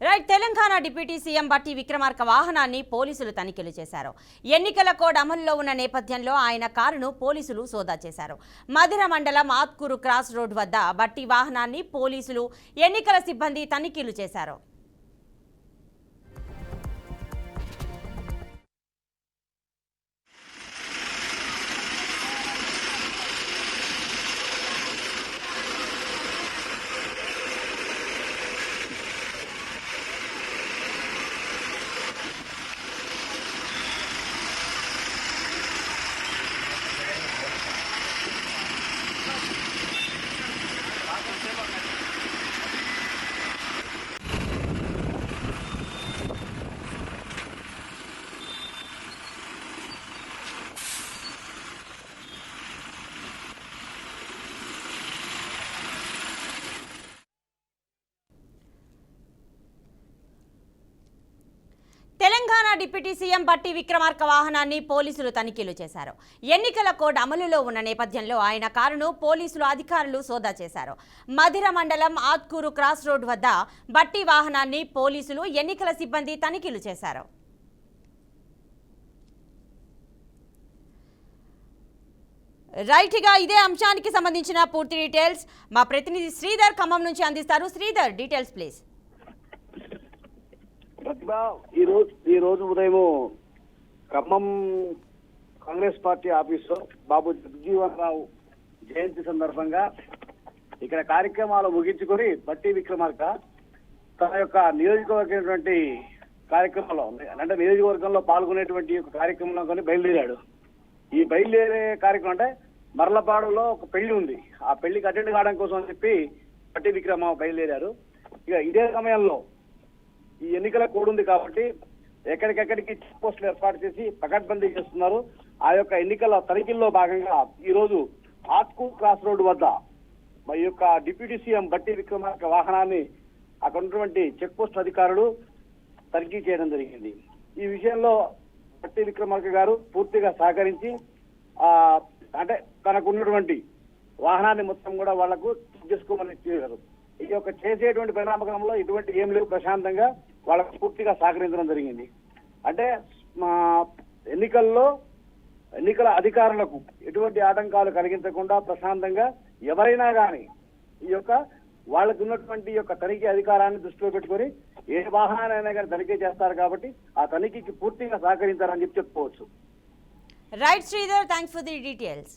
Right. Telangana deputy CM బట్టి విక్రమార్క వాహనాన్ని పోలీసులు తనిఖీలు చేశారు. ఎన్నికల కోడ్ అమలులో ఉన్న నేపథ్యంలో ఆయన కారును పోలీసులు సోదా చేశారు. మధిర మండలం ఆత్కూరు క్రాస్ రోడ్ వద్ద బట్టి వాహనాన్ని పోలీసులు ఎన్నికల సిబ్బంది తనిఖీలు చేశారు. తెలంగాణ డిప్యూటీ సీఎం బట్టి విక్రమార్క వాహనాన్ని పోలీసులు తనిఖీలు చేశారు. ఎన్నికల కోడ్ అమలులో ఉన్న నేపథ్యంలో ఆయన కారును పోలీసులు అధికారులు సోదా చేశారు. మధిర మండలం ఆత్కూరు క్రాస్ రోడ్ వద్ద బట్టి వాహనాన్ని పోలీసులు ఎన్నికల సిబ్బంది తనిఖీలు చేశారు. రైట్గా ఇదే అంశానికి సంబంధించిన పూర్తి డీటెయిల్స్ మా ప్రతినిధి శ్రీధర్ ఖమ్మం నుంచి అందిస్తారు. Sridhar, details please. ప్రతిభ ఈ రోజు ఉదయం ఖమ్మం కాంగ్రెస్ పార్టీ ఆఫీసులో బాబు జగజీవన్ రావు జయంతి సందర్భంగా ఇక్కడ కార్యక్రమాలు ముగించుకొని బట్టి విక్రమార్క తన యొక్క నియోజకవర్గమైనటువంటి కార్యక్రమంలో అంటే నియోజకవర్గంలో పాల్గొనేటువంటి కార్యక్రమంలో కానీ బయలుదేరాడు. ఈ బయలుదేరే కార్యక్రమం అంటే మర్లపాడులో ఒక పెళ్లి ఉంది. ఆ పెళ్లికి అటెండ్ కావడం కోసం అని చెప్పి బట్టి విక్రమ బయలుదేరారు. ఇక ఇదే సమయంలో ఈ ఎన్నికల కోడ్ ఉంది కాబట్టి ఎక్కడికెక్కడికి చెక్ పోస్టులు ఏర్పాటు చేసి పకడ్బందీ చేస్తున్నారు. ఆ యొక్క ఎన్నికల తనిఖీల్లో భాగంగా ఈ రోజు ఆత్కూర్ క్రాస్ రోడ్ వద్ద ఈ యొక్క డిప్యూటీ సీఎం బట్టి విక్రమార్క వాహనాన్ని అక్కడ ఉన్నటువంటి చెక్ పోస్ట్ అధికారులు తనిఖీ చేయడం జరిగింది. ఈ విషయంలో బట్టి విక్రమార్క గారు పూర్తిగా సహకరించి అంటే తనకు ఉన్నటువంటి వాహనాన్ని మొత్తం కూడా వాళ్లకు చెక్ చేసుకోమని చెప్పారు. ఈ యొక్క చేసేటువంటి పరిణామక్రమంలో ఇటువంటి ఏం లేవు, ప్రశాంతంగా వాళ్ళకు పూర్తిగా సహకరించడం జరిగింది. అంటే ఎన్నికల అధికారులకు ఎటువంటి ఆటంకాలు కలిగించకుండా ప్రశాంతంగా ఎవరైనా కానీ ఈ యొక్క వాళ్ళకు ఉన్నటువంటి యొక్క తనిఖీ అధికారాన్ని దృష్టిలో పెట్టుకొని ఏ వాహనాన్నైనా కానీ తనిఖీ చేస్తారు కాబట్టి ఆ తనిఖీకి పూర్తిగా సహకరించారని చెప్పుకోవచ్చు. Right Sridhar, thanks for the details.